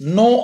9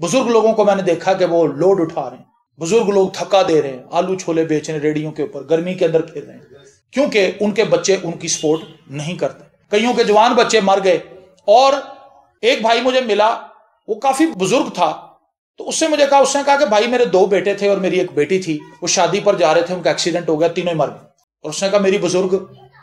بزرگ لوگوں کو میں نے دیکھا کہ وہ لوڈ اٹھا رہے ہیں، بزرگ لوگ تھکا دے رہے ہیں، آلو چھولے بیچ رہے ہیں ریڑیوں کے اوپر، گرمی کے اندر پھر رہے ہیں، کیونکہ ان کے بچے ان کی سپورٹ نہیں کرتے۔ کئیوں کے جوان بچے مر گئے، اور ایک بھائی مجھے ملا، وہ کافی بزرگ تھا، تو اس نے مجھے کہا، اس نے کہا کہ بھائی میرے 2 بیٹے تھے اور میری ایک بیٹی تھی، وہ شادی پر جا رہے تھے، ان کا ایکسیڈنٹ ہو گیا، تینوں ہی مر گئے۔ اور اس نے کہا میری بزرگ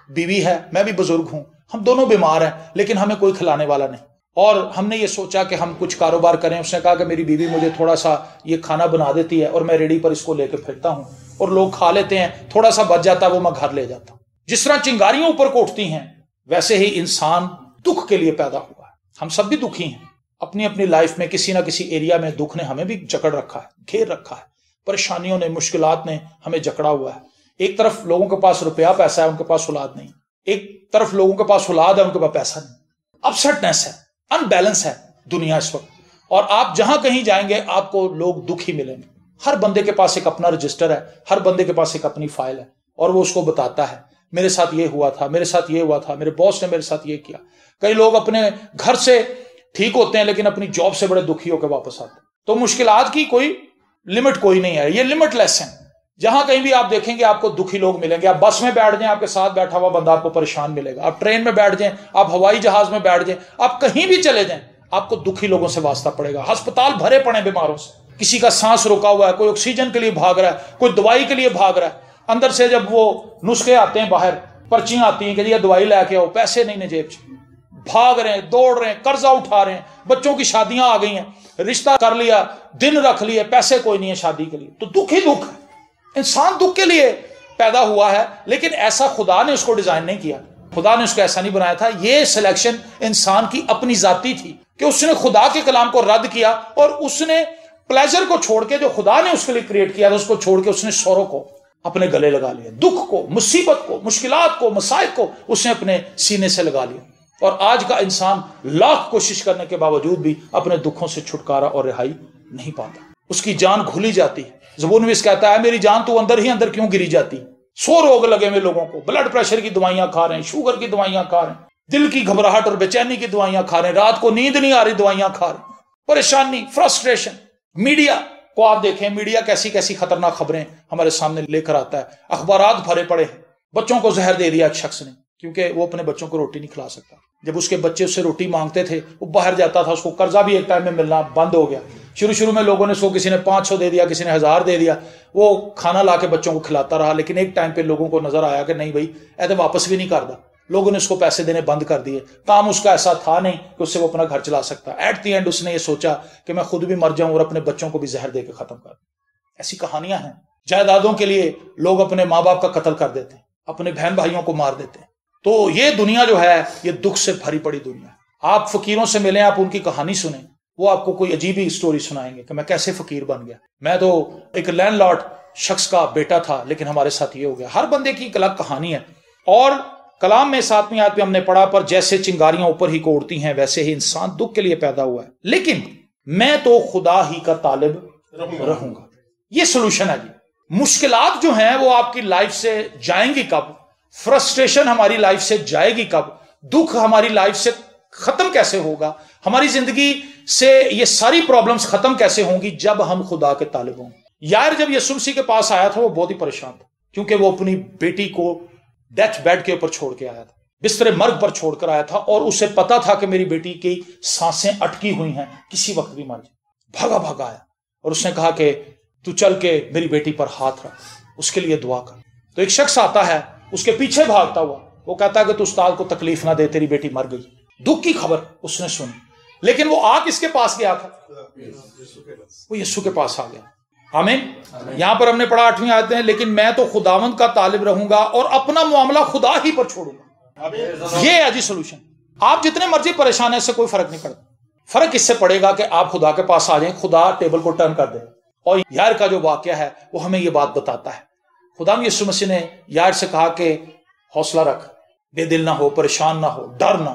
بیوی ہے، میں بھی بزرگ ہوں، ہم دونوں بیمار ہیں، لیکن ہمیں کوئی کھلانے والا نہیں، اور ہم نے یہ سوچا کہ ہم کچھ کاروبار کریں۔ اس نے کہا کہ میری بیوی مجھے تھوڑا سا یہ کھانا بنا دیتی ہے، اور میں ریڑھی پر اس کو لے کے پھرتا ہوں، اور لوگ کھا لیتے ہیں، تھوڑا سا بچ جاتا ہے وہ میں گھر لے جاتا ہوں۔ جس طرح چنگاریوں اوپر کوٹتی ہیں، ویسے ہی انسان دکھ کے لیے پیدا ہوا ہے۔ ہم سب بھی دکھی ہیں اپنی اپنی لائف میں، کسی نہ کسی ایریا میں دکھ نے ہمیں بھی جکڑ رکھا ہے، گھیر رکھا ہے، پریشانیوں نے، مشکلات نے ہمیں جکڑا ہوا ہے۔ ایک طرف لوگوں کے پاس روپیہ پیسہ ہے، ان کے پاس اولاد نہیں، ایک طرف لوگوں کے پاس اولاد ہے، ان کے پاس پیسہ نہیں۔ اپسٹنس ہے، ان بیلنس ہے دنیا اس وقت، اور آپ جہاں کہیں جائیں گے آپ کو لوگ دکھ ہی ملیں گے۔ ہر بندے کے پاس ایک اپنا رجسٹر ہے، ہر بندے کے پاس ایک اپنی فائل ہے، اور وہ اس کو بتاتا ہے میرے ساتھ یہ ہوا تھا، میرے ساتھ یہ ہوا تھا، میرے باس نے میرے ساتھ یہ کیا۔ کئی لوگ اپنے گھر سے ٹھیک ہوتے ہیں لیکن اپنی جاب سے بڑے دکھی ہو کے واپس آتے ہیں۔ تو مشکلات کی کوئی لمٹ کوئی نہیں ہے، یہ لمٹ لیس ہیں۔ جہاں کہیں بھی آپ دیکھیں گے آپ کو دکھی لوگ ملیں گے۔ آپ بس میں بیٹھ جائیں، آپ کے ساتھ بیٹھا ہوا بندہ آپ کو پریشان ملے گا، آپ ٹرین میں بیٹھ جائیں، آپ ہوائی جہاز میں بیٹھ جائیں، آپ کہیں بھی چلے جائیں، آپ کو دکھی لوگوں سے واسطہ پڑے گا۔ ہسپتال بھرے پڑے بیماروں سے، کسی کا سانس رکا ہوا ہے، کوئی آکسیجن کے لیے بھاگ رہا ہے، کوئی دوائی کے لیے بھاگ رہا ہے۔ اندر سے جب وہ نسخے آتے ہیں، باہر پرچیاں آتی ہیں کہ یہ دوائی لے کے آؤ، پیسے نہیں جیب سے، بھاگ رہے ہیں، دوڑ رہے ہیں، قرضہ اٹھا رہے ہیں، بچوں کی شادیاں آ گئی ہیں، رشتہ کر لیا، دن رکھ لیے، پیسے کوئی نہیں ہے شادی کے لیے، تو دکھ ہی دکھ ہے۔ انسان دکھ کے لیے پیدا ہوا ہے، لیکن ایسا خدا نے اس کو ڈیزائن نہیں کیا، خدا نے اس کو ایسا نہیں بنایا تھا۔ یہ سلیکشن انسان کی اپنی ذاتی تھی کہ اس نے خدا کے کلام کو رد کیا، اور اس نے پلیزر کو چھوڑ کے جو خدا نے اس کے لیے کریٹ کیا تھا اس کو چھوڑ کے اس نے سورو کو اپنے گلے لگا لیا، دکھ کو، مصیبت کو، مشکلات کو، مصائب کو اس نے اپنے سینے سے لگا لیا۔ اور آج کا انسان لاکھ کوشش کرنے کے باوجود بھی اپنے دکھوں سے چھٹکارا اور رہائی نہیں پاتا، اس کی جان گھلی جاتی ہے۔ زبون نویس کہتا ہے میری جان تو اندر ہی اندر کیوں گری جاتی؟ 100 روگ لگے ہوئے لوگوں کو، بلڈ پریشر کی دوائیاں کھا رہے ہیں، شوگر کی دوائیاں کھا رہے ہیں، دل کی گھبراہٹ اور بے چینی کی دوائیاں کھا رہے ہیں، رات کو نیند نہیں آ رہی دوائیاں کھا رہے ہیں، پریشانی، فرسٹریشن۔ میڈیا کو آپ دیکھیں، میڈیا کیسی کیسی خطرناک خبریں ہمارے سامنے لے کر آتا ہے، اخبارات بھرے پڑے ہیں۔ بچوں کو زہر دے دیا ایک شخص نے، کیونکہ وہ اپنے بچوں کو روٹی نہیں کھلا سکتا۔ جب اس کے بچے اس سے روٹی مانگتے تھے، وہ باہر جاتا تھا، اس کو قرضہ بھی ایک ٹائم میں ملنا بند ہو گیا۔ شروع میں لوگوں نے اس کو، کسی نے 500 دے دیا، کسی نے 1000 دے دیا، وہ کھانا لا کے بچوں کو کھلاتا رہا، لیکن ایک ٹائم پہ لوگوں کو نظر آیا کہ نہیں بھائی ایسے واپس بھی نہیں کرتا، لوگوں نے اس کو پیسے دینے بند کر دیے۔ کام اس کا ایسا تھا نہیں کہ اس سے وہ اپنا گھر چلا سکتا۔ ایٹ دی اینڈ اس نے یہ سوچا کہ میں خود بھی مر جاؤں اور اپنے بچوں کو بھی زہر دے کے ختم کر دوں۔ ایسی کہانیاں ہیں۔ جائیدادوں کے لیے لوگ اپنے ماں باپ کا قتل کر دیتے ہیں، اپنے بہن بھائیوں کو مار دیتے ہیں۔ تو یہ دنیا جو ہے یہ دکھ سے بھری پڑی دنیا ہے۔ آپ فقیروں سے ملیں، آپ ان کی کہانی سنیں، وہ آپ کو کوئی عجیب ہی سٹوری سنائیں گے کہ میں کیسے فقیر بن گیا، میں تو ایک لینڈ لارڈ شخص کا بیٹا تھا لیکن ہمارے ساتھ یہ ہو گیا۔ ہر بندے کی ایک الگ کہانی ہے، اور کلام میں 7ویں آیت میں ہم نے پڑھا، پر جیسے چنگاریاں اوپر ہی کو اڑتی ہیں ویسے ہی انسان دکھ کے لیے پیدا ہوا ہے، لیکن میں تو خدا ہی کا طالب رہوں گا۔ یہ سلوشن ہے جی۔ مشکلات جو ہیں وہ آپ کی لائف سے جائیں گی کب؟ فرسٹریشن ہماری لائف سے جائے گی کب؟ دکھ ہماری لائف سے ختم کیسے ہوگا؟ ہماری زندگی سے یہ ساری پرابلمز ختم کیسے ہوں گی؟ جب ہم خدا کے طالب ہوں۔ یار جب یسوع مسیح کے پاس آیا تھا وہ بہت ہی پریشان تھا، کیونکہ وہ اپنی بیٹی کو ڈیتھ بیڈ کے اوپر چھوڑ کے آیا تھا، بستر مرگ پر چھوڑ کر آیا تھا، اور اسے پتا تھا کہ میری بیٹی کی سانسیں اٹکی ہوئی ہیں، کسی وقت بھی مر جائے۔ بھاگا آیا اور اس نے کہا کہ تو چل کے میری بیٹی پر ہاتھ رکھ، اس کے لیے دعا کر۔ تو ایک شخص آتا ہے اس کے پیچھے بھاگتا ہوا، وہ کہتا ہے کہ تو استاد کو تکلیف نہ دے، تیری بیٹی مر گئی۔ دکھ کی خبر اس نے سنی، لیکن وہ آ کس کے پاس گیا تھا؟ وہ یسوع کے پاس آ گیا۔ آمین۔ یہاں پر ہم نے پڑھا 8ویں آیت میں، لیکن میں تو خداوند کا طالب رہوں گا اور اپنا معاملہ خدا ہی پر چھوڑوں گا۔ یہ ہے جی سولوشن۔ آپ جتنے مرضی پریشان ہیں اس سے کوئی فرق نہیں پڑتا، فرق اس سے پڑے گا کہ آپ خدا کے پاس آ جائیں، خدا ٹیبل کو ٹرن کر دے۔ اور یار کا جو واقعہ ہے وہ ہمیں یہ بات بتاتا ہے۔ خدا یسوع مسیح نے یار سے کہا کہ حوصلہ رکھ، بے دل نہ ہو، پریشان نہ ہو، ڈر نہ،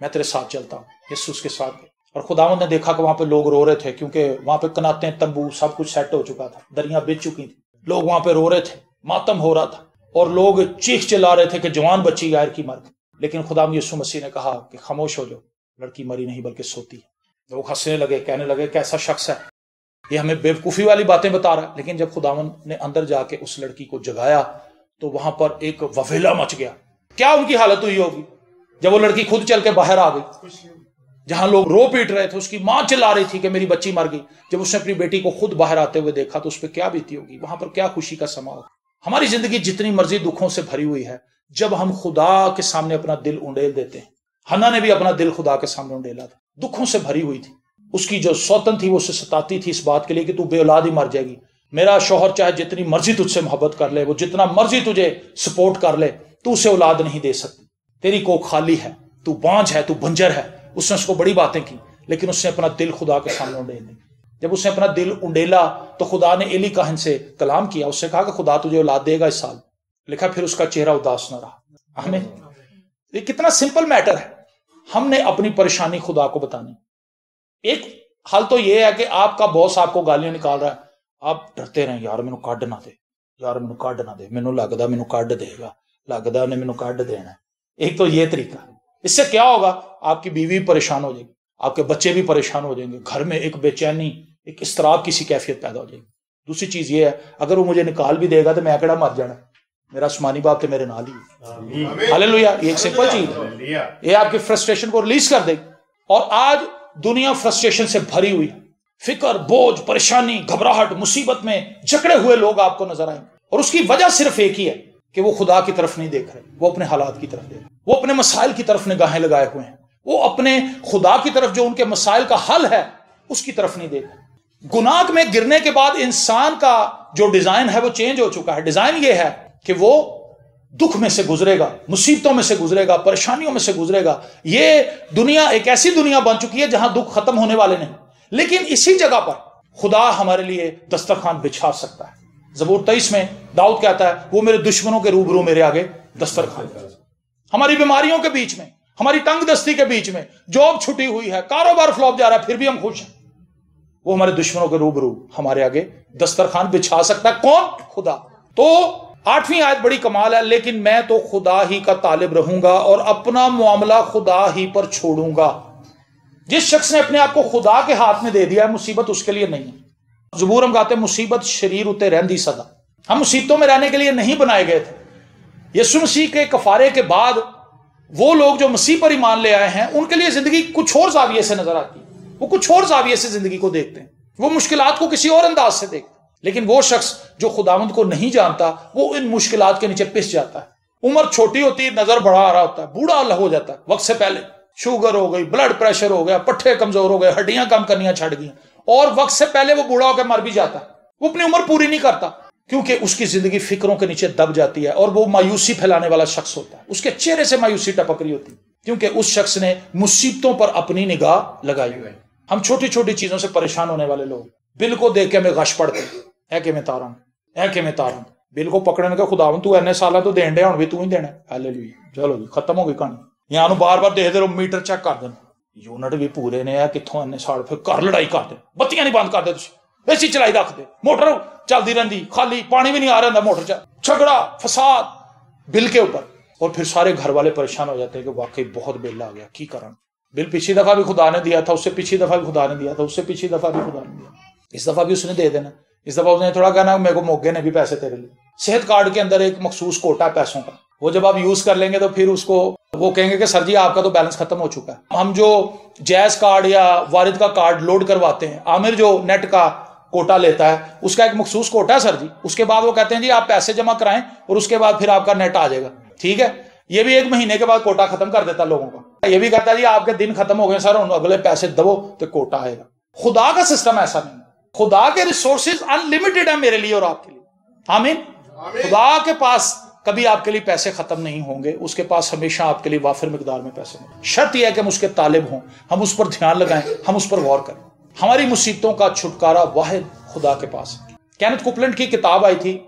میں تیرے ساتھ چلتا ہوں۔ یسوع اس کے ساتھ گئے، اور خداوند نے دیکھا کہ وہاں پہ لوگ رو رہے تھے، کیونکہ وہاں پہ کناتیں، تمبو سب کچھ سیٹ ہو چکا تھا، دریاں بچ چکی تھیں، لوگ وہاں پہ رو رہے تھے، ماتم ہو رہا تھا، اور لوگ چیخ چلا رہے تھے کہ جوان بچی یار کی مر گئی۔ لیکن خداوند یسوع مسیح نے کہا کہ خاموش ہو جاؤ، لڑکی مری نہیں بلکہ سوتی ہے۔ لوگ ہنسنے لگے، کہنے لگے کیسا شخص ہے یہ، ہمیں بیوقوفی والی باتیں بتا رہا ہے. لیکن جب خداوند نے اندر جا کے اس لڑکی کو جگایا تو وہاں پر ایک وویلا مچ گیا. کیا ان کی حالت ہوئی ہوگی جب وہ لڑکی خود چل کے باہر آ گئی. جہاں لوگ رو پیٹ رہے تھے، اس کی ماں چلا رہی تھی کہ میری بچی مر گئی، جب اس نے اپنی بیٹی کو خود باہر آتے ہوئے دیکھا تو اس پہ کیا بیتی ہوگی، وہاں پر کیا خوشی کا سما ہوگا. ہماری زندگی جتنی مرضی دکھوں سے بھری ہوئی ہے، جب ہم خدا کے سامنے اپنا دل انڈیل دیتے ہیں. حنا نے بھی اپنا دل خدا کے سامنے انڈیلا تھا، دکھوں سے بھری ہوئی تھی. اس کی جو سوتن تھی وہ اسے ستاتی تھی اس بات کے لیے کہ تو بے اولاد ہی مر جائے گی. میرا شوہر چاہے جتنی مرضی تجھ سے محبت کر لے، وہ جتنا مرضی تجھے سپورٹ کر لے، تو اسے اولاد نہیں دے سکتی. تیری کوکھ خالی ہے، تو بانجھ ہے، تو بنجر ہے. اس نے اس کو بڑی باتیں کی، لیکن اس نے اپنا دل خدا کے سامنے انڈیل دیا. جب اس نے اپنا دل انڈیلا تو خدا نے ایلی کاہن سے کلام کیا. اس سے کہا کہ خدا تجھے اولاد دے گا اس سال. لکھا پھر اس کا چہرہ اداس نہ رہا. ہمیں یہ کتنا سمپل میٹر ہے. ہم نے اپنی پریشانی خدا کو بتانی. ایک حل تو یہ ہے کہ آپ کا باس آپ کو گالیاں نکال رہا ہے، آپ ڈرتے رہیں یار مینوں کڈ نہ دے، یار مینوں کڈ نہ دے، مینوں لگدا مینوں کڈ دے گا، لگدا نے مینوں کڈ دینا ہے. ایک تو یہ طریقہ. اس سے کیا ہوگا، آپ کی بیوی پریشان ہو جائے گی، آپ کے بچے بھی پریشان ہو جائیں گے، گھر میں ایک بے چینی، ایک اضطراب کی سی کیفیت پیدا ہو جائے گی. دوسری چیز یہ ہے، اگر وہ مجھے نکال بھی دے گا تو میں کیڑا مر جانا، میرا آسمانی باپ تو میرے نال ہی ہے. ہاللیلویا. یہ ایک سمپل چیز ہے، یہ آپ کی فرسٹریشن کو ریلیز کر دے گی. اور آج دنیا فرسٹریشن سے بھری ہوئی، فکر، بوجھ، پریشانی، گھبراہٹ، مصیبت میں جکڑے ہوئے لوگ آپ کو نظر آئیں گے. اور اس کی وجہ صرف ایک ہی ہے کہ وہ خدا کی طرف نہیں دیکھ رہے، وہ اپنے حالات کی طرف دیکھ رہے، وہ اپنے مسائل کی طرف نگاہیں لگائے ہوئے ہیں، وہ اپنے خدا کی طرف جو ان کے مسائل کا حل ہے اس کی طرف نہیں دیکھ رہے. گناہ میں گرنے کے بعد انسان کا جو ڈیزائن ہے وہ چینج ہو چکا ہے. ڈیزائن یہ ہے کہ وہ دکھ میں سے گزرے گا، مصیبتوں میں سے گزرے گا، پریشانیوں میں سے گزرے گا. یہ دنیا ایک ایسی دنیا بن چکی ہے جہاں دکھ ختم ہونے والے نہیں. لیکن اسی جگہ پر خدا ہمارے لیے دسترخوان بچھا سکتا ہے. زبور 23 میں داؤد کہتا ہے وہ میرے دشمنوں کے روبرو میرے آگے دسترخوان. ہماری بیماریوں کے بیچ میں، ہماری تنگ دستی کے بیچ میں، جاب چھٹی ہوئی ہے، کاروبار فلوپ جا رہا ہے، پھر بھی ہم خوش ہیں، وہ ہمارے دشمنوں کے روبرو ہمارے آگے دسترخوان بچھا سکتا ہے. کون؟ خدا. تو 8ویں آیت بڑی کمال ہے، لیکن میں تو خدا ہی کا طالب رہوں گا اور اپنا معاملہ خدا ہی پر چھوڑوں گا. جس شخص نے اپنے آپ کو خدا کے ہاتھ میں دے دیا ہے، مصیبت اس کے لیے نہیں ہے. زبور ہم کہتے ہیں مصیبت شریر اتے رہندی سدا. ہم مصیبتوں میں رہنے کے لیے نہیں بنائے گئے تھے. یسوع مسیح کے کفارے کے بعد وہ لوگ جو مسیح پر ایمان لے آئے ہیں ان کے لیے زندگی کچھ اور زاویے سے نظر آتی ہے، وہ کچھ اور زاویے سے زندگی کو دیکھتے ہیں، وہ مشکلات کو کسی اور انداز سے دیکھتے ہیں. لیکن وہ شخص جو خداوند کو نہیں جانتا وہ ان مشکلات کے نیچے پس جاتا ہے. عمر چھوٹی ہوتی ہے، نظر بڑا آ رہا ہوتا ہے، بوڑھا ہو جاتا ہے وقت سے پہلے، شوگر ہو گئی، بلڈ پریشر ہو گیا، پٹھے کمزور ہو گئے، ہڈیاں کام کرنیاں چھڑ گئی، اور وقت سے پہلے وہ بوڑھا ہو کے مر بھی جاتا ہے. وہ اپنی عمر پوری نہیں کرتا کیونکہ اس کی زندگی فکروں کے نیچے دب جاتی ہے اور وہ مایوسی پھیلانے والا شخص ہوتا ہے. اس کے چہرے سے مایوسی ٹپک رہی ہوتی ہے کیونکہ اس شخص نے مصیبتوں پر اپنی نگاہ لگائی ہوئی ہے. ہم چھوٹی چھوٹی چیزوں سے پریشان ہونے والے لوگ، بل کو دیکھ کے ہمیں غش پڑتے ہے کہ میں تارا ہے کہ میں تارا. بل کو پکڑنے کا خداوند تو اینے سالا تو دین ڈیا ہوں بھی تو ہی دینا. ہاللیلویا. چلو جی ختم ہو گئی کہانی. یہاں بار بار دیکھتے رہو، میٹر چیک کر دینا، یونٹ بھی پورے نے کتوں اینے سال، پھر گھر لڑائی کر دے، بتیاں نہیں بند کر دے، اے سی چلائی رکھ دے، موٹر چلتی رہتی خالی، پانی بھی نہیں آ رہا موٹر جھگڑا فساد بل کے اوپر. اور پھر سارے گھر والے پریشان ہو جاتے ہیں کہ واقعی بہت بل آ گیا، کی کرن. بل پچھلی دفعہ بھی خدا نے دیا تھا، اس سے پچھلی دفعہ بھی خدا نے دیا تھا، اس سے پچھلی دفعہ بھی خدا نے دیا، اس دفعہ بھی اس نے دے دینا. اس دفعہ اس نے تھوڑا کہنا میرے کو موگے نے بھی پیسے تیرے لیے. صحت کارڈ کے اندر ایک مخصوص کوٹا ہے پیسوں کا، وہ جب آپ یوز کر لیں گے تو پھر اس کو وہ کہیں گے کہ سر جی آپ کا تو بیلنس ختم ہو چکا ہے. ہم جو جیز کارڈ یا وارد کا کارڈ لوڈ کرواتے ہیں، عامر جو نیٹ کا کوٹا لیتا ہے اس کا ایک مخصوص کوٹا ہے سر جی، اس کے بعد وہ کہتے ہیں جی آپ پیسے جمع کرائیں اور اس کے بعد پھر آپ کا نیٹ آ جائے گا. ٹھیک ہے، یہ بھی 1 مہینے کے بعد کوٹا ختم کر دیتا لوگوں کا. یہ بھی کہتا ہے جی آپ کے دن ختم ہو گئے سر، اگلے پیسے دو تو کوٹا آئے گا. خدا کا سسٹم ایسا نہیں ہے. خدا کے ریسورسز ان لمیٹڈ ہیں میرے لیے اور آپ کے لیے. آمین. خدا کے پاس کبھی آپ کے لیے پیسے ختم نہیں ہوں گے، اس کے پاس ہمیشہ آپ کے لیے وافر مقدار میں پیسے ہوں. شرط یہ ہے کہ ہم اس کے طالب ہوں، ہم اس پر دھیان لگائیں، ہم اس پر غور کریں. ہماری مصیبتوں کا چھٹکارا واحد خدا کے پاس. کینتھ کوپلینڈ کی کتاب آئی تھی،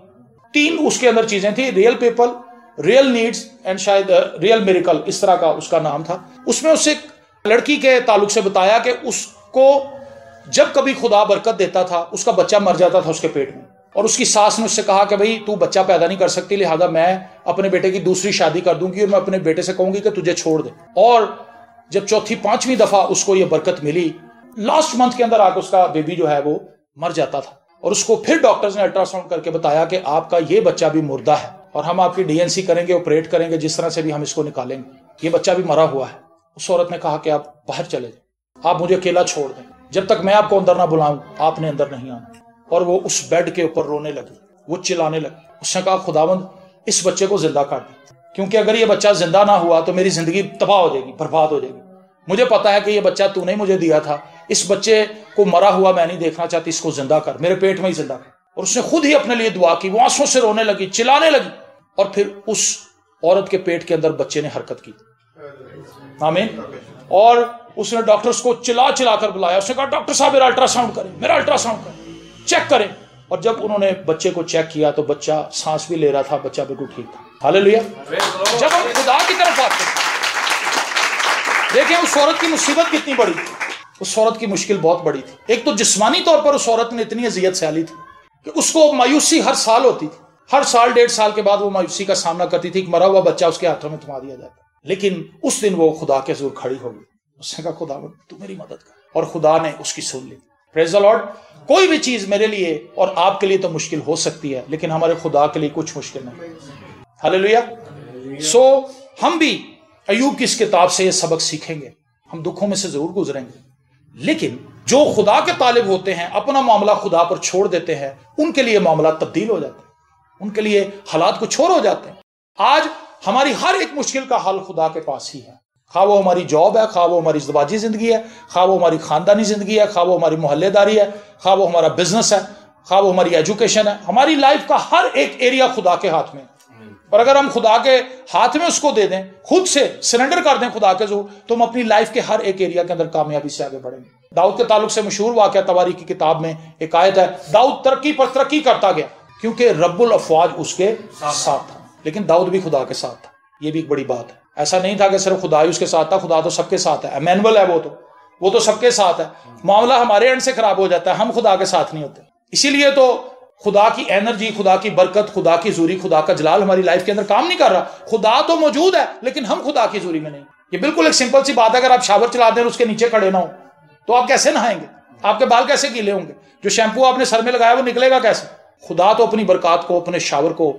3 اس کے اندر چیزیں تھیں، real people, real needs and شاید ریئل میریکل، اس طرح کا اس کا نام تھا. اس میں اس ایک لڑکی کے تعلق سے بتایا کہ اس کو جب کبھی خدا برکت دیتا تھا اس کا بچہ مر جاتا تھا اس کے پیٹ میں، اور اس کی ساس نے اس سے کہا کہ بھئی تو بچہ پیدا نہیں کر سکتی، لہذا میں اپنے بیٹے کی دوسری شادی کر دوں گی اور میں اپنے بیٹے سے کہوں گی کہ تجھے چھوڑ دے. اور جب 4تھی 5ویں دفعہ اس کو یہ برکت ملی لاسٹ منتھ کے اندر آ کے اس کا بیبی جو ہے وہ مر جاتا تھا، اور اس کو پھر ڈاکٹرز نے الٹرا ساؤنڈ کر کے بتایا کہ آپ کا یہ بچہ بھی مردہ ہے اور ہم آپ کی ڈی این سی کریں گے، آپریٹ کریں گے، جس طرح سے بھی ہم اس کو نکالیں گے، یہ بچہ بھی مرا ہوا ہے۔ اس عورت نے کہا کہ آپ باہر چلے جائیں، آپ مجھے اکیلا چھوڑ دیں، جب تک میں آپ کو اندر نہ بلاؤں آپ نے اندر نہیں آنا۔ اور وہ اس بیڈ کے اوپر رونے لگی، وہ چلانے لگی۔ اس نے کہا خداوند اس بچے کو زندہ کر دے، کیونکہ اگر یہ بچہ زندہ نہ ہوا تو میری زندگی تباہ ہو جائے گی، برباد ہو جائے گی۔ مجھے پتا ہے کہ یہ بچہ تو نے مجھے دیا تھا، اس بچے کو مرا ہوا میں نہیں دیکھنا چاہتی، اس کو زندہ کر، میرے پیٹ میں ہی زندہ کر۔ اور اس نے خود ہی اپنے لیے دعا کی، وہ آنسوں سے رونے لگی، چلانے لگی، اور پھر اس عورت کے پیٹ کے اندر بچے نے حرکت کی۔ آمین۔ اور اس نے ڈاکٹرز کو چلا چلا کر بلایا، اس نے کہا ڈاکٹر صاحب میرا الٹرا ساؤنڈ کریں، میرا الٹرا ساؤنڈ کریں، چیک کریں۔ اور جب انہوں نے بچے کو چیک کیا تو بچہ سانس بھی لے رہا تھا، بچہ بالکل ٹھیک تھا۔ ہاللیلویا۔ جب ہم خدا کی طرف آتے ہیں، دیکھیں اس عورت کی مصیبت کتنی بڑی تھی، اس عورت کی مشکل بہت بڑی تھی۔ ایک تو جسمانی طور پر اس عورت نے اتنی اذیت سہلی تھی کہ اس کو مایوسی ہر سال ہوتی تھی، ہر سال 1.5 سال کے بعد وہ مایوسی کا سامنا کرتی تھی، ایک مرا ہوا بچہ اس کے ہاتھوں میں تھما دیا جاتا۔ لیکن اس دن وہ خدا کے حضور کھڑی ہو گئی، اس نے کہا خدا تو میری مدد کر، اور خدا نے اس کی سن لی۔ پریز دی لارڈ۔ کوئی بھی چیز میرے لیے اور آپ کے لیے تو مشکل ہو سکتی ہے، لیکن ہمارے خدا کے لیے کچھ مشکل نہیں۔ ہاللیلویا۔ سو ہم بھی ایوب کی اس کتاب سے یہ سبق سیکھیں گے، ہم دکھوں میں سے ضرور گزریں گے، لیکن جو خدا کے طالب ہوتے ہیں، اپنا معاملہ خدا پر چھوڑ دیتے ہیں، ان کے لیے معاملات تبدیل ہو جاتے ہیں، ان کے لیے حالات کچھ اور ہو جاتے ہیں۔ آج ہماری ہر ایک مشکل کا حل خدا کے پاس ہی ہے، خواہ وہ ہماری جاب ہے، خواہ وہ ہماری ازدواجی زندگی ہے، خواہ وہ ہماری خاندانی زندگی ہے، خواہ وہ ہماری محلے داری ہے، خواہ وہ ہمارا بزنس ہے، خواہ وہ ہماری ایجوکیشن ہے، ہماری لائف کا ہر ایک ایریا خدا کے ہاتھ میں ہے۔ اور اگر ہم خدا کے ہاتھ میں اس کو دے دیں، خود سے سرنڈر کر دیں خدا کے ذریعے، تو ہم اپنی لائف کے ہر ایک ایریا کے اندر کامیابی سے آگے بڑھیں گے۔ داؤد کے تعلق سے مشہور واقعہ تواریخ کی کتاب میں ایک آیت ہے، داؤد ترقی پر ترقی کرتا گیا کیونکہ رب الافواج اس کے ساتھ تھا۔ لیکن داؤد بھی خدا کے ساتھ تھا، یہ بھی ایک بڑی بات ہے۔ ایسا نہیں تھا کہ صرف خدا ہی اس کے ساتھ تھا، خدا تو سب کے ساتھ ہے، ایمینول ہے، وہ تو سب کے ساتھ ہے۔ معاملہ ہمارے اینڈ سے خراب ہو جاتا ہے، ہم خدا کے ساتھ نہیں ہوتے۔ اسی لیے تو خدا کی انرجی، خدا کی برکت، خدا کی حضوری، خدا کا جلال ہماری لائف کے اندر کام نہیں کر رہا۔ خدا تو موجود ہے لیکن ہم خدا کی حضوری میں نہیں۔ یہ بالکل ایک سمپل سی بات ہے، اگر آپ شاور چلاتے ہیں اور اس کے نیچے کھڑے نہ ہو تو آپ کیسے نہائیں گے؟ آپ کے بال کیسے گیلے ہوں گے؟ جو شیمپو آپ نے سر میں لگایا وہ نکلے گا کیسے؟ خدا تو اپنی برکات کو، اپنے شاور کو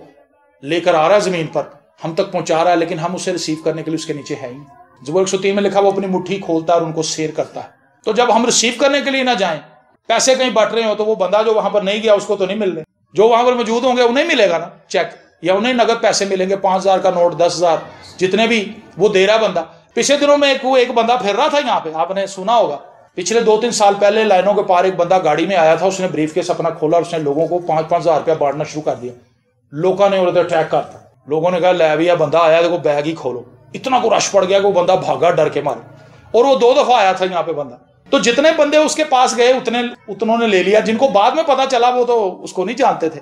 لے کر آ رہا ہے زمین پر، ہم تک پہنچا رہا ہے، لیکن ہم اسے ریسیو کرنے کے لیے اس کے نیچے ہے ہی۔ زبور 103 میں لکھا وہ اپنی مٹھی کھولتا ہے اور ان کو سیر کرتا ہے۔ تو جب ہم ریسیو کرنے کے لیے نہ جائیں، پیسے کہیں بٹ رہے ہو تو وہ بندہ جو وہاں پر نہیں گیا اس کو تو نہیں مل رہے، جو وہاں پر موجود ہوں گے انہیں ملے گا نا چیک، یا انہیں نقد پیسے ملیں گے، 5000 کا نوٹ، 10,000، جتنے بھی وہ دے رہا بندہ۔ پچھلے دنوں میں ایک بندہ پھر رہا تھا یہاں پہ، آپ نے سنا ہوگا، پچھلے 2-3 سال پہلے لائنوں کے پار ایک بندہ گاڑی میں آیا تھا، اس نے بریف کیس اپنا کھولا اور اس نے لوگوں کو 5,000 روپیہ بانٹنا شروع کر دیا۔ لوگوں نے انہیں اٹیک کرتا، لوگوں نے کہا لے بھیا بندہ آیا دیکھو بیگ ہی کھولو۔ اتنا کو رش پڑ گیا کہ وہ بندہ بھاگا ڈر کے مارے، اور وہ 2 دفعہ آیا تھا یہاں پہ بندہ۔ تو جتنے بندے اس کے پاس گئے اتنوں نے لے لیا، جن کو بعد میں پتا چلا وہ تو اس کو نہیں جانتے تھے۔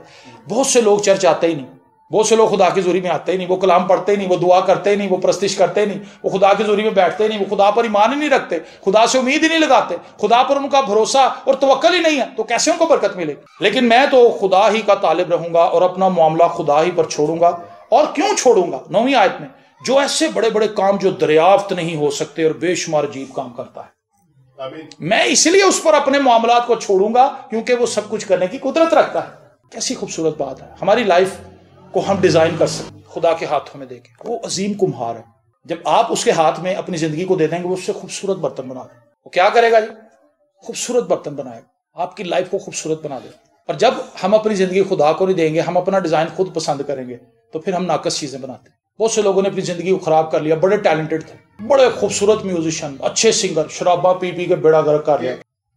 بہت سے لوگ چرچ آتے ہی نہیں، بہت سے لوگ خدا کی حضوری میں آتے ہی نہیں، وہ کلام پڑھتے ہی نہیں، وہ دعا کرتے ہی نہیں، وہ پرستش کرتے ہی نہیں، وہ خدا کی حضوری میں بیٹھتے ہی نہیں، وہ خدا پر ایمان ہی نہیں رکھتے، خدا سے امید ہی نہیں لگاتے، خدا پر ان کا بھروسہ اور توکل ہی نہیں ہے، تو کیسے ان کو برکت ملے گی؟ لیکن میں تو خدا ہی کا طالب رہوں گا اور اپنا معاملہ خدا ہی پر چھوڑوں گا۔ اور کیوں چھوڑوں گا؟ 9ویں آیت میں، جو ایسے بڑے بڑے کام جو دریافت نہیں ہو سکتے اور بے شمار عجیب کام کرتا ہے، میں اس لیے اس پر اپنے معاملات کو چھوڑوں گا کیونکہ وہ سب کچھ کرنے کی قدرت رکھتا ہے۔ کیسی خوبصورت بات ہے، ہماری لائف کو ہم ڈیزائن کر سکتے خدا کے ہاتھوں میں دے کے۔ وہ عظیم کمہار ہے، جب آپ اس کے ہاتھ میں اپنی زندگی کو دے دیں گے وہ اس سے خوبصورت برتن بنا دیں۔ وہ کیا کرے گا جی؟ خوبصورت برتن بنائے گا، آپ کی لائف کو خوبصورت بنا دے گا۔ اور جب ہم اپنی زندگی خدا کو نہیں دیں گے، ہم اپنا ڈیزائن خود پسند کریں گے، تو پھر ہم ناقص چیزیں بناتے ہیں۔ بہت سے لوگوں نے اپنی زندگی کو خراب کر لیا، بڑے ٹیلنٹڈ تھے، بڑے خوبصورت میوزیشین، اچھے سنگر، شرابہ پی پی کے بیڑا گرک کر لیا۔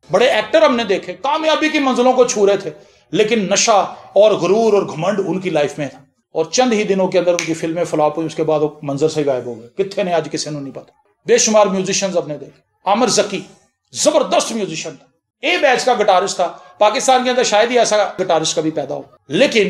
بڑے ایکٹر ہم نے دیکھے، کامیابی کی منزلوں کو چھو رہے تھے، لیکن نشہ اور غرور اور گھمنڈ ان کی لائف میں تھا، اور چند ہی دنوں کے اندر ان کی فلمیں فلاپ ہوئی، اس کے بعد وہ منظر سے غائب ہو گئے۔ کتنے نے آج کسی نے نہیں پتا۔ بے شمار میوزیشینز ہم نے دیکھے۔ عامر ذکی زبردست میوزیشین تھا، اے بیچ کا گٹارسٹ تھا، پاکستان کے اندر شاید ہی ایسا گٹارسٹ کبھی پیدا ہو، لیکن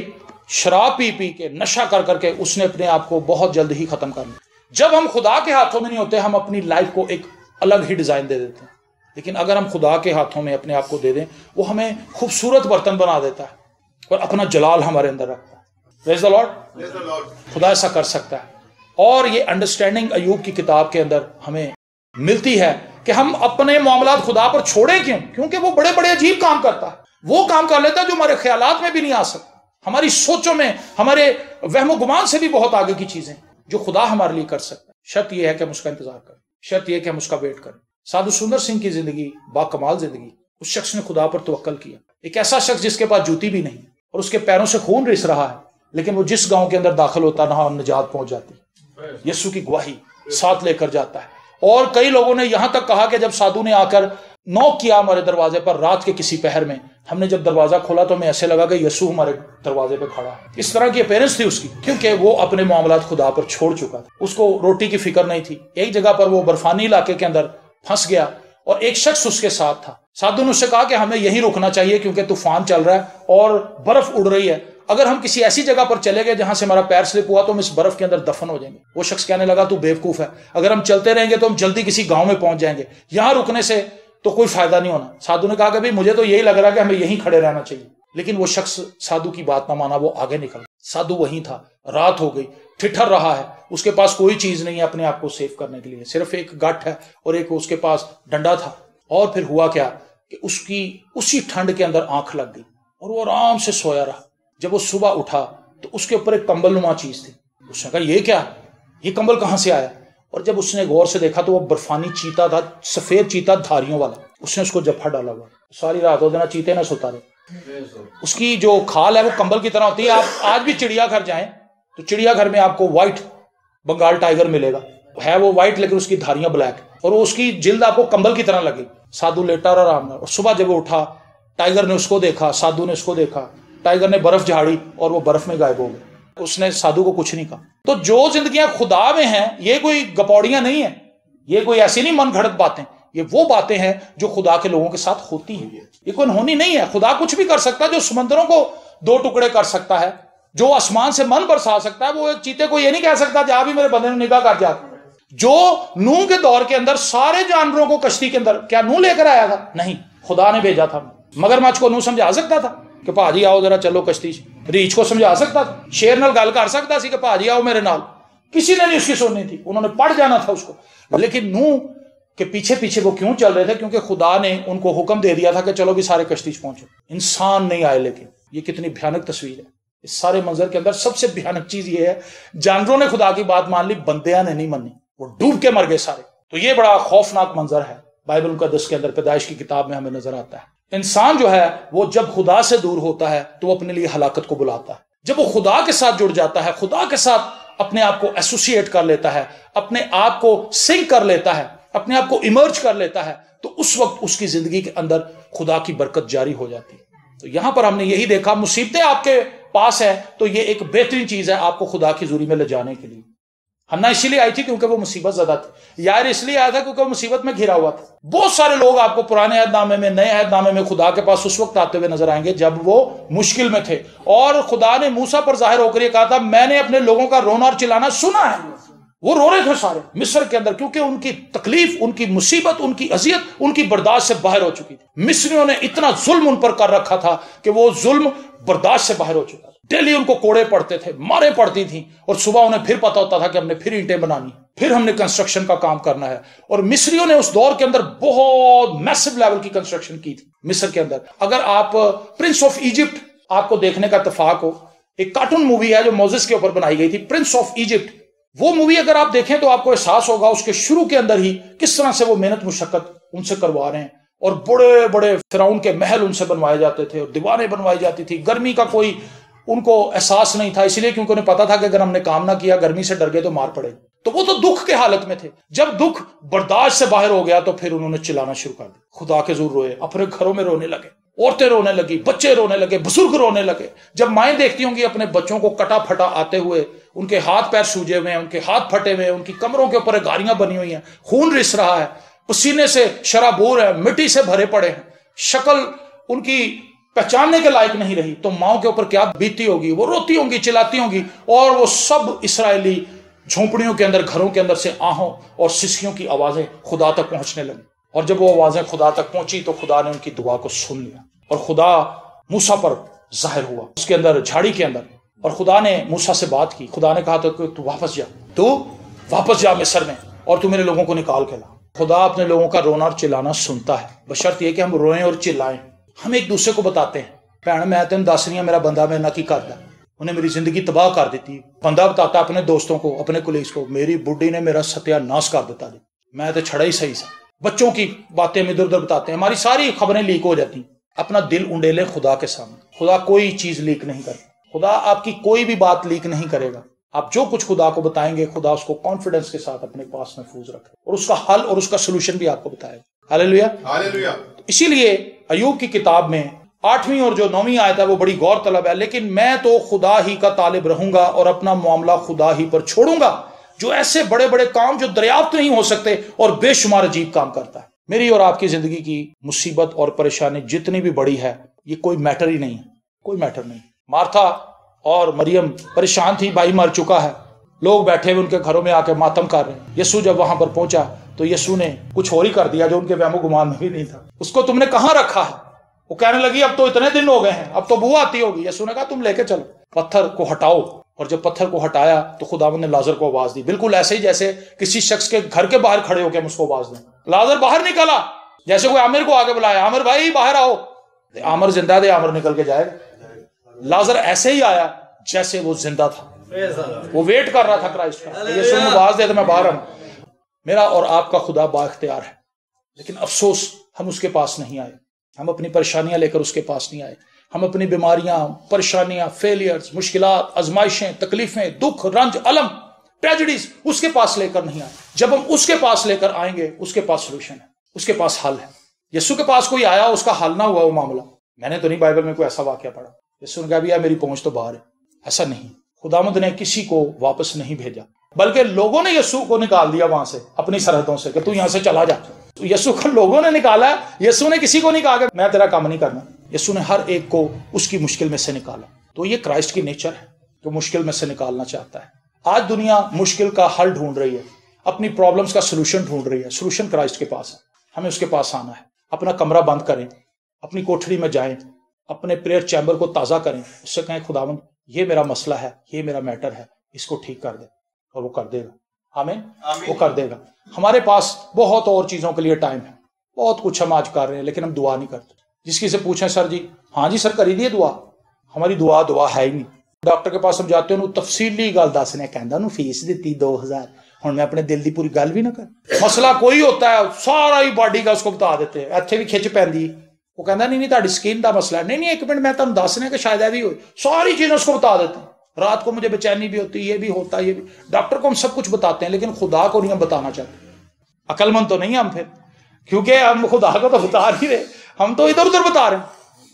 شراب پی پی کے، نشہ کر کر کے اس نے اپنے آپ کو بہت جلد ہی ختم کر لیا۔ جب ہم خدا کے ہاتھوں میں نہیں ہوتے، ہم اپنی لائف کو ایک الگ ہی ڈیزائن دے دیتے ہیں، لیکن اگر ہم خدا کے ہاتھوں میں اپنے آپ کو دے دیں، وہ ہمیں خوبصورت برتن بنا دیتا ہے اور اپنا جلال ہمارے اندر رکھتا ہے۔ پریز دی لارڈ۔ خدا ایسا کر سکتا ہے، اور یہ انڈرسٹینڈنگ ایوب کی کتاب کے اندر ہمیں ملتی ہے کہ ہم اپنے معاملات خدا پر چھوڑیں کیوں؟ کیونکہ وہ بڑے بڑے عجیب کام کرتا ہے، وہ کام کر لیتا ہے جو ہمارے خیالات میں بھی نہیں آ سکتا، ہماری سوچوں میں، ہمارے وہم و گمان سے بھی بہت آگے کی چیزیں جو خدا ہمارے لیے کر سکتا ہے۔ شرط یہ ہے کہ ہم اس کا انتظار کریں، شرط یہ ہے کہ ہم اس کا ویٹ کریں۔ سادھو سندر سنگھ کی زندگی با کمال زندگی، اس شخص نے خدا پر توکل کیا، ایک ایسا شخص جس کے پاس جوتی بھی نہیں اور اس کے پیروں سے خون رس رہا ہے، لیکن وہ جس گاؤں کے اندر داخل ہوتا نہ نجات پہنچ جاتی، یسوع کی گواہی ساتھ لے کر جاتا ہے۔ اور کئی لوگوں نے یہاں تک کہا کہ جب سادھو نے آ کر نوک کیا ہمارے دروازے پر رات کے کسی پہر میں، ہم نے جب دروازہ کھولا تو ہمیں ایسے لگا کہ یسوع ہمارے دروازے پہ کھڑا ہے۔ اس طرح کی اپیرنس تھی اس کی، کیونکہ وہ اپنے معاملات خدا پر چھوڑ چکا تھا، اس کو روٹی کی فکر نہیں تھی۔ ایک جگہ پر وہ برفانی علاقے کے اندر پھنس گیا اور ایک شخص اس کے ساتھ تھا۔ سادھو نے اس سے کہا کہ ہمیں یہیں رکنا چاہیے کیونکہ طوفان چل رہا ہے اور برف اڑ رہی ہے، اگر ہم کسی ایسی جگہ پر چلے گئے جہاں سے ہمارا پیر سلپ ہوا تو ہم اس برف کے اندر دفن ہو جائیں گے۔ وہ شخص کہنے لگا تو بیوقوف ہے، اگر ہم چلتے رہیں گے تو ہم جلدی کسی گاؤں میں پہنچ جائیں گے، یہاں رکنے سے تو کوئی فائدہ نہیں ہونا۔ سادھو نے کہا کہ مجھے تو یہی لگ رہا ہے کہ ہمیں یہیں کھڑے رہنا چاہیے، لیکن وہ شخص سادھو کی بات نہ مانا، وہ آگے نکل گیا۔ سادھو وہیں تھا، رات ہو گئی، ٹھٹھر رہا ہے، اس کے پاس کوئی چیز نہیں ہے اپنے آپ کو سیف کرنے کے لیے، صرف ایک گٹھ ہے اور ایک اس کے پاس ڈنڈا تھا۔ اور پھر ہوا کیا کہ اس کی اسی ٹھنڈ کے اندر آنکھ لگ گئی اور وہ آرام سے سویا رہا۔ جب وہ صبح اٹھا تو اس کے اوپر ایک کمبل نما چیز تھی۔ اس نے کہا یہ کیا، یہ کمبل کہاں سے آیا؟ اور جب اس نے غور سے دیکھا تو وہ برفانی چیتا تھا، سفید چیتا دھاریوں والا، اس نے اس کو جپھا ڈالا ہوا، ساری رات ہو دینا چیتے نہ ستا رہے۔ اس کی جو کھال ہے وہ کمبل کی طرح ہوتی ہے۔ آپ آج بھی چڑیا گھر جائیں تو چڑیا گھر میں آپ کو وائٹ بنگال ٹائیگر ملے گا، ہے وہ وائٹ لیکن اس کی دھاریاں بلیک، اور اس کی جلد آپ کو کمبل کی طرح لگے۔ سادھو لیٹا اور آرام اور صبح جب وہ اٹھا ٹائیگر نے اس کو دیکھا، سادھو نے اس کو دیکھا، ٹائیگر نے برف جھاڑی اور وہ برف میں غائب ہو گئے۔ اس نے سادھو کو کچھ نہیں کہا۔ تو جو زندگیاں خدا میں ہیں یہ کوئی گپوڑیاں نہیں ہیں، یہ کوئی ایسی نہیں من گھڑت باتیں، یہ وہ باتیں ہیں جو خدا کے لوگوں کے ساتھ ہوتی ہیں، یہ کوئی انہونی نہیں ہے۔ خدا کچھ بھی کر سکتا ہے، جو سمندروں کو دو ٹکڑے کر سکتا ہے، جو آسمان سے من برسا سکتا ہے، وہ ایک چیتے کو یہ نہیں کہہ سکتا جا بھی میرے بندے نے نگاہ کر جا۔ جو نوح کے دور کے اندر سارے جانوروں کو کشتی کے اندر، کیا نوح لے کر آیا تھا؟ نہیں، خدا نے بھیجا تھا۔ مگرمچھ کو نوح سمجھا سکتا تھا کہ پاجی آؤ ذرا چلو کشتی، ریچھ کو سمجھا سکتا تھا، شیر نال گل کر سکتا سی کہ پاجی آؤ میرے نال، کسی نے نہیں اس کی سننی تھی، انہوں نے پڑ جانا تھا اس کو۔ لیکن نوح کے پیچھے پیچھے وہ کیوں چل رہے تھے؟ کیونکہ خدا نے ان کو حکم دے دیا تھا کہ چلو بھی سارے کشتی پہنچو۔ انسان نہیں آئے، لیکن یہ کتنی بھیانک تصویر ہے۔ اس سارے منظر کے اندر سب سے بھیانک چیز یہ ہے، جانوروں نے خدا کی بات مان لی، بندیاں نے نہیں مانی، وہ ڈوب کے مر گئے سارے۔ تو یہ بڑا خوفناک منظر ہے، بائبل مقدس کے اندر پیدائش کی کتاب میں ہمیں نظر آتا ہے۔ انسان جو ہے وہ جب خدا سے دور ہوتا ہے تو وہ اپنے لیے ہلاکت کو بلاتا ہے۔ جب وہ خدا کے ساتھ جڑ جاتا ہے، خدا کے ساتھ اپنے آپ کو ایسوسیٹ کر لیتا ہے، اپنے آپ کو سنک کر لیتا ہے، اپنے آپ کو ایمرج کر لیتا ہے، تو اس وقت اس کی زندگی کے اندر خدا کی برکت جاری ہو جاتی ہے۔ تو یہاں پر ہم نے یہی دیکھا، مصیبتیں آپ کے پاس ہے تو یہ ایک بہترین چیز ہے آپ کو خدا کی حضوری میں لے جانے کے لیے۔ حنا اسی لیے آئی تھی کیونکہ وہ مصیبت زدہ تھی، یار اس لیے آیا تھا کیونکہ وہ مصیبت میں گھرا ہوا تھا۔ بہت سارے لوگ آپ کو پرانے عہد نامے میں، نئے عہد نامے میں خدا کے پاس اس وقت آتے ہوئے نظر آئیں گے جب وہ مشکل میں تھے، اور خدا نے موسیٰ پر ظاہر ہو کر یہ کہا تھا میں نے اپنے لوگوں کا رونا اور چلانا سنا ہے۔ وہ رو رہے تھے سارے مصر کے اندر، کیونکہ ان کی تکلیف، ان کی مصیبت، ان کی اذیت ان کی برداشت سے باہر ہو چکی تھی۔ مصریوں نے اتنا ظلم ان پر کر رکھا تھا کہ وہ ظلم برداشت سے باہر ہو چکا تھا۔ ڈیلی ان کو کوڑے پڑتے تھے، مارے پڑتی تھیں، اور صبح انہیں پھر پتا ہوتا تھا کہ ہم نے پھر اینٹیں بنانی، پھر ہم نے کنسٹرکشن کا کام کرنا ہے۔ اور مصریوں نے اس دور کے اندر بہت میسو لیول کی کنسٹرکشن کی تھی مصر کے اندر۔ اگر آپ پرنس آف ایجپٹ آپ کو دیکھنے کا اتفاق ہو، ایک کارٹون مووی ہے جو موزس کے اوپر بنائی گئی تھی، پرنس آف ایجپٹ، وہ مووی اگر آپ دیکھیں تو آپ کو احساس ہوگا اس کے شروع کے اندر ہی کس طرح سے وہ محنت مشقت ان سے کروا رہے ہیں، اور بڑے بڑے فرعون کے محل ان سے بنوائے جاتے تھے اور دیواریں بنوائی جاتی تھی۔ گرمی کا کوئی ان کو احساس نہیں تھا، اس لیے کیونکہ انہیں پتا تھا کہ اگر ہم نے کام نہ کیا، گرمی سے ڈر گئے تو مار پڑے۔ تو وہ تو دکھ کے حالت میں تھے۔ جب دکھ برداشت سے باہر ہو گیا تو پھر انہوں نے چلانا شروع کر دیا، خدا کے زور روئے، اپنے گھروں میں رونے لگے، عورتیں رونے لگی، بچے رونے لگے، بزرگ رونے لگے۔ جب مائیں دیکھتی ہوں گی اپنے بچوں کو کٹا پھٹا آتے ہوئے، ان کے ہاتھ پیر سوجے ہوئے ہیں، ان کے ہاتھ پھٹے ہوئے ہیں، ان کی کمروں کے اوپر گاریاں بنی ہوئی ہیں، خون رس رہا ہے، پسینے سے شرابور ہے، مٹی سے بھرے پڑے ہیں، شکل ان کی پہچاننے کے لائق نہیں رہی، تو ماؤں کے اوپر کیا بیتی ہوگی؟ وہ روتی ہوں گی، چلاتی ہوں گی، اور وہ سب اسرائیلی جھونپڑیوں کے اندر، گھروں کے اندر سے آہوں اور سسکیوں کی آوازیں خدا تک پہنچنے لگی۔ اور جب وہ آوازیں خدا تک پہنچی تو خدا نے ان کی دعا کو سن لیا، اور خدا موسیٰ پر ظاہر ہوا اس کے اندر، جھاڑی کے اندر، اور خدا نے موسیٰ سے بات کی۔ خدا نے کہا کہ تو واپس جا، تو واپس جا مصر میں، اور تو میرے لوگوں کو نکال کے لا۔ خدا اپنے لوگوں کا رونا اور چلانا سنتا ہے، بشرط یہ کہ ہم روئیں اور چلائیں۔ ہم ایک دوسرے کو بتاتے ہیں، بھن میں تین دس رہی ہوں میرا بندہ میرے نہ کی کرتا، انہیں میری زندگی تباہ کر دیتی۔ بندہ بتاتا اپنے دوستوں کو، اپنے کولیگز کو، میری بڈھی نے میرا ستیہ ناش کر دیتا جی، میں تو چھڑا ہی صحیح سا۔ بچوں کی باتیں ہم ادھر ادھر بتاتے ہیں، ہماری ساری خبریں لیک ہو جاتی ہیں۔ اپنا دل انڈیلیں خدا کے سامنے، خدا کوئی چیز لیک نہیں کرتا، خدا آپ کی کوئی بھی بات لیک نہیں کرے گا۔ آپ جو کچھ خدا کو بتائیں گے، خدا اس کو کانفیڈنس کے ساتھ اپنے پاس محفوظ رکھے اور اس کا حل اور اس کا سلوشن بھی آپ کو بتائے گا۔ ہاللیلویا، ہاللیلویا۔ اسی لیے ایوب کی کتاب میں 8ویں اور جو 9ویں آیت ہے وہ بڑی غور طلب ہے، لیکن میں تو خدا ہی کا طالب رہوں گا اور اپنا معاملہ خدا ہی پر چھوڑوں گا، جو ایسے بڑے بڑے کام جو دریافت نہیں ہو سکتے اور بے شمار عجیب کام کرتا ہے۔ میری اور آپ کی زندگی کی مصیبت اور پریشانی جتنی بھی بڑی ہے، یہ کوئی میٹر ہی نہیں ہے، کوئی میٹر نہیں۔ مارتھا اور مریم پریشان تھی، بھائی مر چکا ہے، لوگ بیٹھے ہوئے ان کے گھروں میں آ کے ماتم کر رہے ہیں۔ یسوع جب وہاں پر پہنچا تو یسوع نے کچھ اور ہی کر دیا جو ان کے وہم و گمان میں بھی نہیں تھا۔ اس کو تم نے کہاں رکھا ہے؟ وہ کہنے لگی اب تو اتنے دن ہو گئے ہیں، اب تو بو آتی ہوگی۔ یسوع نے کہا تم لے کے چلو، پتھر کو ہٹاؤ۔ اور جب پتھر کو ہٹایا تو خداوند نے لازر کو آواز دی، بالکل ایسے ہی جیسے کسی شخص کے گھر کے باہر کھڑے ہو کے ہم اس کو آواز دیں۔ لازر باہر نکلا، جیسے کوئی عامر کو آگے بلایا، عامر بھائی باہر آؤ، عامر زندہ دے، عامر نکل کے جائے گا۔ لازر ایسے ہی آیا جیسے وہ زندہ تھا، وہ ویٹ کر رہا تھا کرائسٹ کا، یسوع نے آواز دے تو میں باہر آؤں۔ میرا اور آپ کا خدا با اختیار ہے، لیکن افسوس ہم اس کے پاس نہیں آئے، ہم اپنی پریشانیاں لے کر اس کے پاس نہیں آئے، ہم اپنی بیماریاں، پریشانیاں، فیلیئرز، مشکلات، آزمائشیں، تکلیفیں، دکھ، رنج، الم، ٹریجڈیز اس کے پاس لے کر نہیں آئے۔ جب ہم اس کے پاس لے کر آئیں گے، اس کے پاس سلوشن ہے، اس کے پاس حل ہے۔ یسوع کے پاس کوئی آیا، اس کا حل نہ ہوا وہ معاملہ، میں نے تو نہیں بائبل میں کوئی ایسا واقعہ پڑھا یسوع نے کہا بھی میری پہنچ تو باہر ہے، ایسا نہیں۔ خداوند نے کسی کو واپس نہیں بھیجا، بلکہ لوگوں نے یسوع کو نکال دیا وہاں سے، اپنی سرحدوں سے، کہ تو یہاں سے چلا جا۔ یسوع کو لوگوں نے نکالا، یسوع نے کسی کو نہیں کہا کہ میں تیرا کام نہیں کرنا۔ یسوع نے ہر ایک کو اس کی مشکل میں سے نکالا۔ تو یہ کرائسٹ کی نیچر ہے، جو مشکل میں سے نکالنا چاہتا ہے۔ آج دنیا مشکل کا حل ڈھونڈ رہی ہے، اپنی پرابلمز کا سلوشن ڈھونڈ رہی ہے۔ سلوشن کرائسٹ کے پاس ہے، ہمیں اس کے پاس آنا ہے۔ اپنا کمرہ بند کریں، اپنی کوٹھڑی میں جائیں، اپنے پریئر چیمبر کو تازہ کریں، اس سے کہیں خداوند یہ میرا مسئلہ ہے، یہ میرا میٹر ہے، اس کو ٹھیک کر دے، اور وہ کر دے گا۔ آمین، وہ کر دے گا۔ ہمارے پاس بہت اور چیزوں کے لیے ٹائم ہے، بہت کچھ ہم آج کر رہے ہیں، لیکن ہم دعا نہیں کرتے۔ جس کی سے پوچھیں سر جی، ہاں جی سر کری دی دعا، ہماری دعا ہے ہی نہیں۔ ڈاکٹر کے پاس ہم جاتے ہیں، تفصیلی گل دسنے، کہندا نو فیس دیتی 2000، ہن میں اپنے دل دی پوری گل بھی نہ کر۔ مسئلہ کوئی ہوتا ہے سارا ہی باڈی کا اس کو بتا دیتے ہیں، ایتھے بھی کھچ پیندی، وہ کہندا نہیں تہاڈی سکن دا مسئلہ ہے، نہیں ایک منٹ میں تانوں دسنے کہ شاید بھی ہوئے، ساری چیزیں اس کو بتا دیتے ہیں۔ رات کو مجھے بے چینی بھی ہوتی، یہ بھی ہوتا، یہ بھی۔ ڈاکٹر کو ہم سب کچھ بتاتے ہیں، لیکن خدا کو نہیں ہم بتانا چاہتے۔ عقل مند تو نہیں ہم پھر، کیونکہ ہم خدا کو تو بتا نہیں رہے، ہم تو ادھر ادھر بتا رہے ہیں،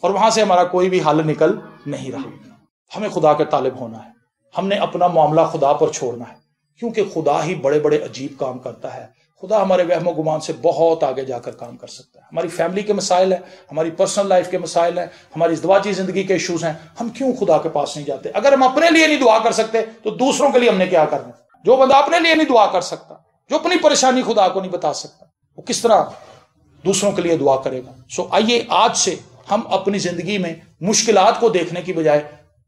اور وہاں سے ہمارا کوئی بھی حل نکل نہیں رہا۔ ہمیں خدا کے طالب ہونا ہے، ہم نے اپنا معاملہ خدا پر چھوڑنا ہے، کیونکہ خدا ہی بڑے بڑے عجیب کام کرتا ہے۔ خدا ہمارے وہم و گمان سے بہت آگے جا کر کام کر سکتا ہے۔ ہماری فیملی کے مسائل ہیں، ہماری پرسنل لائف کے مسائل ہیں، ہماری ازدواجی زندگی کے ایشوز ہیں، ہم کیوں خدا کے پاس نہیں جاتے؟ اگر ہم اپنے لیے نہیں دعا کر سکتے تو دوسروں کے لیے ہم نے کیا کرنا؟ جو بندہ اپنے لیے نہیں دعا کر سکتا، جو اپنی پریشانی خدا کو نہیں بتا سکتا، وہ کس طرح دوسروں کے لیے دعا کرے گا؟ سو آئیے آج سے ہم اپنی زندگی میں مشکلات کو دیکھنے کی بجائے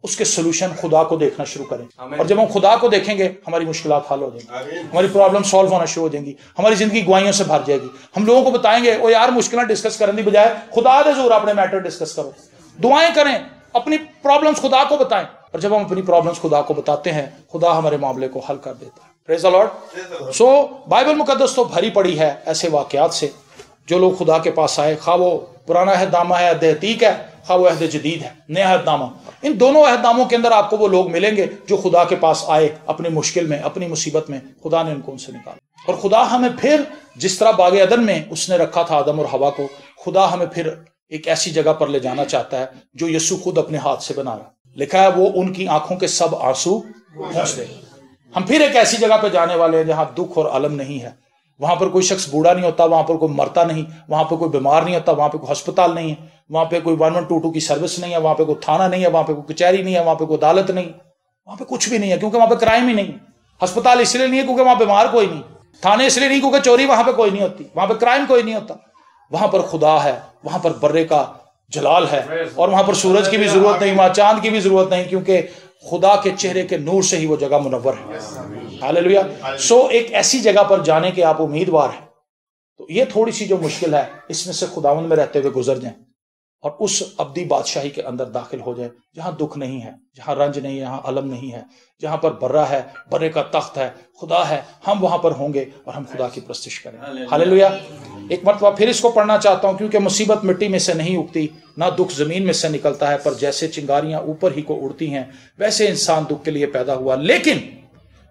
اس کے سلوشن خدا کو دیکھنا شروع کریں، اور جب ہم خدا کو دیکھیں گے ہماری مشکلات حل ہو جائیں گی، ہماری پرابلم سالو ہونا شروع ہو جائیں گی، ہماری زندگی گوائیوں سے بھر جائے گی۔ ہم لوگوں کو بتائیں گے او یار مشکلات ڈسکس کرنے کی بجائے خدا دے حضور اپنے میٹر ڈسکس کرو، دعائیں کریں، اپنی پرابلمز خدا کو بتائیں، اور جب ہم اپنی پرابلمز خدا کو بتاتے ہیں خدا ہمارے معاملے کو حل کر دیتا ہے۔ پریز دی لارڈ۔ سو بائبل مقدس تو بھری پڑی ہے ایسے واقعات سے، جو لوگ خدا کے پاس آئے، خواہ وہ پرانا عہد نامہ ہے، عہد عتیق ہے، خواہ وہ عہد جدید ہے، نیا عہد نامہ، ان دونوں عہد ناموں کے اندر آپ کو وہ لوگ ملیں گے جو خدا کے پاس آئے اپنی مشکل میں، اپنی مصیبت میں، خدا نے ان کو ان سے نکالا۔ اور خدا ہمیں پھر جس طرح باغ عدن میں اس نے رکھا تھا آدم اور حوا کو، خدا ہمیں پھر ایک ایسی جگہ پر لے جانا چاہتا ہے جو یسوع خود اپنے ہاتھ سے بنا رہا۔ لکھا ہے وہ ان کی آنکھوں کے سب آنسو پوچھ دے۔ ہم پھر ایک ایسی جگہ پہ جانے والے ہیں جہاں دکھ اور الم نہیں ہے، وہاں پر کوئی شخص بوڑھا نہیں ہوتا، وہاں پر کوئی مرتا نہیں، وہاں پہ کوئی بیمار نہیں ہوتا، وہاں پہ کوئی ہسپتال نہیں ہے، وہاں پہ کوئی 1122 کی سروس نہیں ہے، وہاں پہ کوئی تھانہ نہیں ہے، وہاں پہ کوئی کچہری نہیں ہے، وہاں پہ کوئی عدالت نہیں، وہاں پہ کچھ بھی نہیں ہے، کیونکہ وہاں پہ کرائم ہی نہیں۔ ہسپتال اس لیے نہیں ہے کیونکہ وہاں بیمار کوئی نہیں، تھانے اس لیے نہیں کیونکہ چوری وہاں پہ کوئی نہیں ہوتی، وہاں پہ کرائم کوئی نہیں ہوتا۔ وہاں پر خدا ہے، وہاں پر برے کا جلال ہے، اور وہاں پر سورج کی بھی ضرورت نہیں، وہاں چاند کی بھی ضرورت نہیں، کیونکہ خدا کے چہرے کے نور سے ہی وہ جگہ منور ہے۔ ہاللیلویا۔ سو ایک ایسی جگہ پر جانے کے آپ امیدوار ہیں تو یہ تھوڑی سی جو مشکل ہے اس میں سے خداوند میں رہتے ہوئے گزر جائیں اور اس ابدی بادشاہی کے اندر داخل ہو جائیں جہاں دکھ نہیں ہے، جہاں رنج نہیں ہے، جہاں علم نہیں ہے، جہاں پر برہ ہے، برے کا تخت ہے، خدا ہے، ہم وہاں پر ہوں گے اور ہم خدا کی پرستش کریں۔ ہاللیلویا۔ ایک مرتبہ پھر اس کو پڑھنا چاہتا ہوں، کیونکہ مصیبت مٹی میں سے نہیں اگتی، نہ دکھ زمین میں سے نکلتا ہے، پر جیسے چنگاریاں اوپر ہی کو اڑتی ہیں ویسے انسان دکھ کے لیے پیدا ہوا، لیکن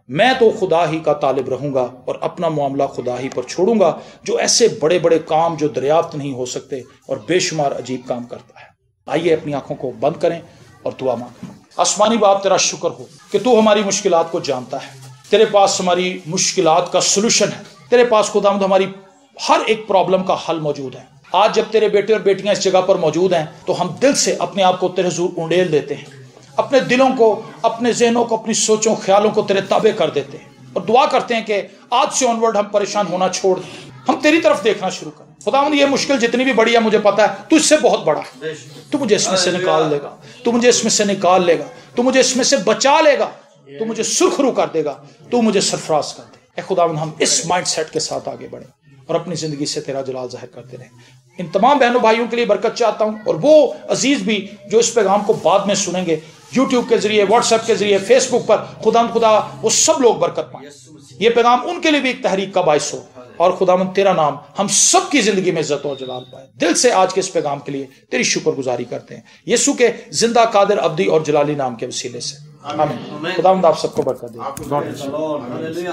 میں تو خدا ہی کا طالب رہوں گا اور اپنا معاملہ خدا ہی پر چھوڑوں گا، جو ایسے بڑے بڑے کام جو دریافت نہیں ہو سکتے اور بے شمار عجیب کام کرتا ہے۔ آئیے اپنی آنکھوں کو بند کریں اور دعا مانگیں۔ آسمانی باپ، تیرا شکر ہو کہ تو ہماری مشکلات کو جانتا ہے، تیرے پاس ہماری مشکلات کا سلوشن ہے، تیرے پاس خداوند ہماری ہر ایک پرابلم کا حل موجود ہے۔ آج جب تیرے بیٹے اور بیٹیاں اس جگہ پر موجود ہیں تو ہم دل سے اپنے آپ کو تیرے حضور اونڈیل دیتے ہیں، اپنے دلوں کو، اپنے ذہنوں کو، اپنی سوچوں خیالوں کو تیرے تابع کر دیتے ہیں اور دعا کرتے ہیں کہ آج سے آنورڈ ہم پریشان ہونا چھوڑ دیں، ہم تیری طرف دیکھنا شروع کریں۔ خداوند یہ مشکل جتنی بھی بڑی ہے مجھے پتا ہے تو اس سے بہت بڑا ہے، تو مجھے اس میں سے نکال لے گا، تو مجھے اس میں سے نکال لے گا، تو مجھے اس میں سے بچا لے گا، تو مجھے سرخرو کر دے گا، تو مجھے سرفراز کر دے۔ اے خداوند ہم اس مائنڈ سیٹ کے ساتھ آگے بڑھیں اور اپنی زندگی سے تیرا جلال ظاہر کرتے رہیں۔ ان تمام بہنوں بھائیوں کے لیے برکت چاہتا ہوں، اور وہ عزیز بھی جو اس پیغام کو بعد میں سنیں گے یوٹیوب کے ذریعے، واٹس ایپ کے ذریعے، فیس بک پر، خدا وہ سب لوگ برکت پائیں، یہ پیغام ان کے لیے بھی ایک تحریک کا باعث ہو، اور خداوند تیرا نام ہم سب کی زندگی میں عزت و جلال پائے۔ دل سے آج کے اس پیغام کے لیے تیری شکر گزاری کرتے ہیں یسوع کے زندہ، قادر، ابدی اور جلالی نام کے وسیلے سے، آمین۔ خداوند آپ سب کو برکت دے۔